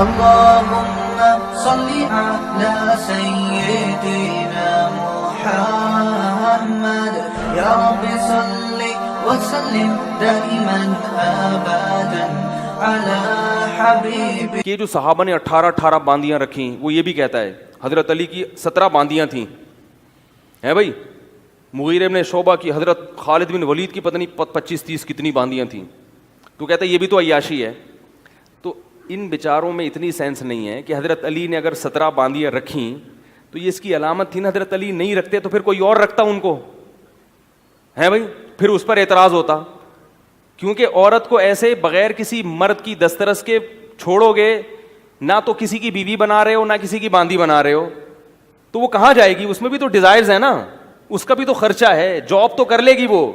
اللهم صل على سيدنا محمد يا رب صل وسلم دائما ابدا على حبيبك. کہ جو صحابہ نے 18 باندیاں رکھیں، وہ یہ بھی کہتا ہے حضرت علی کی 17 باندیاں تھیں ہیں بھائی، مغیرہ بن شعبہ کی، حضرت خالد بن ولید کی پتہ نہیں 25-30 کتنی باندیاں تھیں. تو کہتا ہے یہ بھی تو عیاشی ہے. تو ان بیچاروں میں اتنی سینس نہیں ہے کہ حضرت علی نے اگر 17 باندیاں رکھیں تو یہ اس کی علامت تھی نا، حضرت علی نہیں رکھتے تو پھر کوئی اور رکھتا ان کو ہے بھائی، پھر اس پر اعتراض ہوتا. کیونکہ عورت کو ایسے بغیر کسی مرد کی دسترس کے چھوڑو گے، نہ تو کسی کی بیوی بنا رہے ہو نہ کسی کی باندی بنا رہے ہو، تو وہ کہاں جائے گی؟ اس میں بھی تو ڈیزائرز ہیں نا، اس کا بھی تو خرچہ ہے، جاب تو کر لے گی وہ،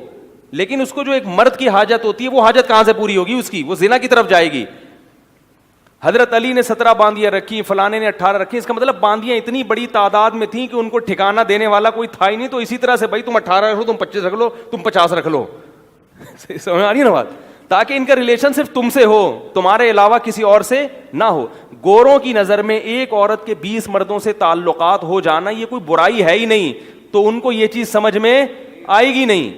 لیکن اس کو جو ایک مرد کی حاجت ہوتی ہے وہ حاجت کہاں سے پوری ہوگی اس کی؟ وہ زنا کی طرف جائے گی. حضرت علی نے 17 باندیاں رکھی، فلانے نے 18 رکھی. اس کا مطلب باندیاں اتنی بڑی تعداد میں تھیں کہ ان کو ٹھکانہ دینے والا کوئی تھا ہی نہیں. تو اسی طرح سے بھائی تم 18 رکھ لو، تم 25 رکھ لو، تم 50 رکھ لو. سمجھ آ رہی ہے نا بات؟ تاکہ ان کا ریلیشن صرف تم سے ہو، تمہارے علاوہ کسی اور سے نہ ہو. گوروں کی نظر میں ایک عورت کے 20 مردوں سے تعلقات ہو جانا یہ کوئی برائی ہے ہی نہیں، تو ان کو یہ چیز سمجھ میں آئے گی نہیں.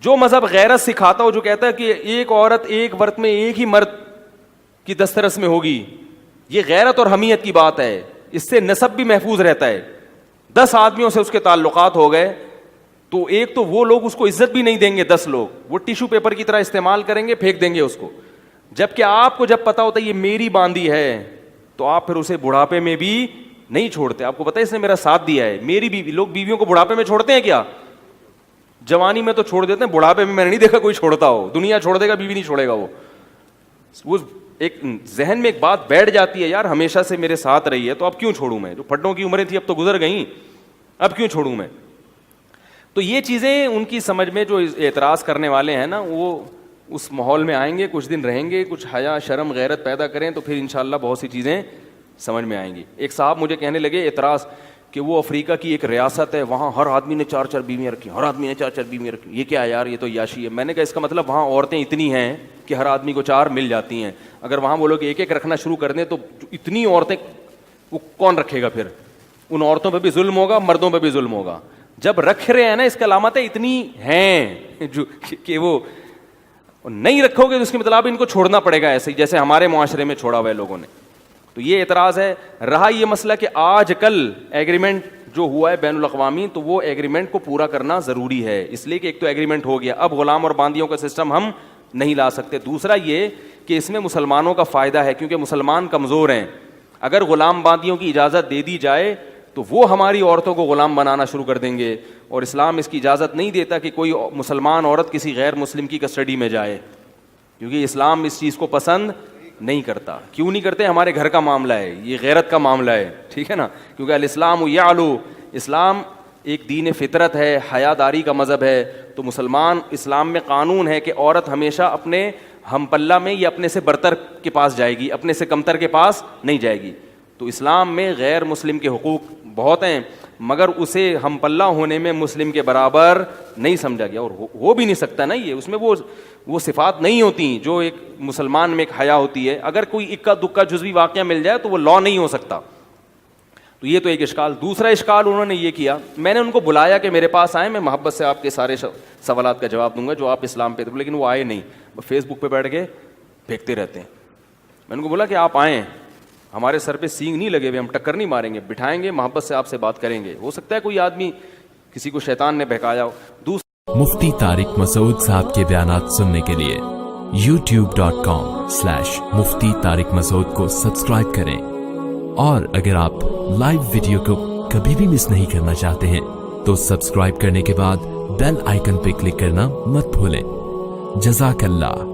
جو مذہب غیرت سکھاتا ہو، جو کہتا ہے کہ ایک عورت ایک وقت میں ایک ہی مرد کی دسترس میں ہوگی، یہ غیرت اور حمیت کی بات ہے. اس سے نسب بھی محفوظ رہتا ہے. 10 آدمیوں سے اس کے تعلقات ہو گئے تو ایک تو وہ لوگ اس کو عزت بھی نہیں دیں گے، 10 لوگ وہ ٹیشو پیپر کی طرح استعمال کریں گے، پھینک دیں گے اس کو. جبکہ آپ کو جب پتا ہوتا ہے یہ میری باندی ہے تو آپ پھر اسے بڑھاپے میں بھی نہیں چھوڑتے. آپ کو پتا ہے اس نے میرا ساتھ دیا ہے. میری بیوی، لوگ بیویوں کو بڑھاپے میں چھوڑتے ہیں کیا؟ جوانی میں تو چھوڑ دیتے ہیں، بڑھاپے میں نے نہیں دیکھا کوئی چھوڑتا ہو. دنیا چھوڑ دے گا، بیوی نہیں چھوڑے گا. وہ ایک ذہن میں ایک بات بیٹھ جاتی ہے، یار ہمیشہ سے میرے ساتھ رہی ہے تو اب کیوں چھوڑوں میں؟ جو پھڈوں کی عمریں تھی اب تو گزر گئیں، اب کیوں چھوڑوں میں؟ تو یہ چیزیں ان کی سمجھ میں، جو اعتراض کرنے والے ہیں نا، وہ اس ماحول میں آئیں گے، کچھ دن رہیں گے، کچھ حیا شرم غیرت پیدا کریں تو پھر انشاءاللہ بہت سی چیزیں سمجھ میں آئیں گی. ایک صاحب مجھے کہنے لگے اعتراض کہ وہ افریقہ کی ایک ریاست ہے، وہاں ہر آدمی نے 4 بیویاں رکھی، ہر آدمی نے 4 بیویاں رکھی. یہ کیا یار، یہ تو عیاشی ہے. میں نے کہا اس کا مطلب وہاں عورتیں اتنی ہیں کہ ہر آدمی کو 4 مل جاتی ہیں. اگر وہاں وہ لوگ 1 رکھنا شروع کر دیں تو اتنی عورتیں وہ کون رکھے گا؟ پھر ان عورتوں پہ بھی ظلم ہوگا، مردوں پہ بھی ظلم ہوگا. جب رکھ رہے ہیں نا، اس کا علامت ہے اتنی ہیں جو کہ وہ نہیں رکھو گے تو اس کے مطلب ان کو چھوڑنا پڑے گا، ایسے ہی جیسے ہمارے معاشرے میں چھوڑا ہوا ہے لوگوں نے. تو یہ اعتراض ہے. رہا یہ مسئلہ کہ آج کل ایگریمنٹ جو ہوا ہے بین الاقوامی، تو وہ ایگریمنٹ کو پورا کرنا ضروری ہے، اس لیے کہ ایک تو ایگریمنٹ ہو گیا، اب غلام اور باندیوں کا سسٹم ہم نہیں لا سکتے. دوسرا یہ کہ اس میں مسلمانوں کا فائدہ ہے، کیونکہ مسلمان کمزور ہیں. اگر غلام باندیوں کی اجازت دے دی جائے تو وہ ہماری عورتوں کو غلام بنانا شروع کر دیں گے، اور اسلام اس کی اجازت نہیں دیتا کہ کوئی مسلمان عورت کسی غیر مسلم کی کسٹڈی میں جائے، کیونکہ اسلام اس چیز کو پسند نہیں کرتا. کیوں نہیں کرتے؟ ہمارے گھر کا معاملہ ہے، یہ غیرت کا معاملہ ہے، ٹھیک ہے نا. کیونکہ الاسلام یعلو، اسلام ایک دین فطرت ہے، حیاداری کا مذہب ہے. تو مسلمان اسلام میں قانون ہے کہ عورت ہمیشہ اپنے ہم پلہ میں یا اپنے سے برتر کے پاس جائے گی، اپنے سے کمتر کے پاس نہیں جائے گی. تو اسلام میں غیر مسلم کے حقوق بہت ہیں، مگر اسے ہم پلہ ہونے میں مسلم کے برابر نہیں سمجھا گیا، اور ہو بھی نہیں سکتا نا. یہ اس میں وہ صفات نہیں ہوتی جو ایک مسلمان میں ایک حیا ہوتی ہے. اگر کوئی اکا دکا جزوی واقعہ مل جائے تو وہ لا نہیں ہو سکتا. تو یہ تو ایک اشکال. دوسرا اشکال انہوں نے یہ کیا، میں نے ان کو بلایا کہ میرے پاس آئیں، میں محبت سے آپ کے سارے سوالات کا جواب دوں گا جو آپ اسلام پہ، لیکن وہ آئے نہیں، فیس بک پہ بیٹھ کے پھینکتے رہتے ہیں. میں نے ان کو بولا کہ آپ آئیں، ہمارے سر پہ سینگ نہیں لگے ہوئے، ہم ٹکر نہیں ماریں گے، بٹھائیں گے، محبت سے آپ سے بات کریں گے. ہو سکتا ہے کوئی آدمی کسی کو شیطان نے بہکایا ہو. مفتی طارق مسعود صاحب کے بیانات سننے کے لیے youtube.com/مفتی طارق مسعود کو سبسکرائب کریں، اور اگر آپ لائیو ویڈیو کو کبھی بھی مس نہیں کرنا چاہتے ہیں تو سبسکرائب کرنے کے بعد بیل آئیکن پہ کلک کرنا مت بھولیں. جزاک اللہ.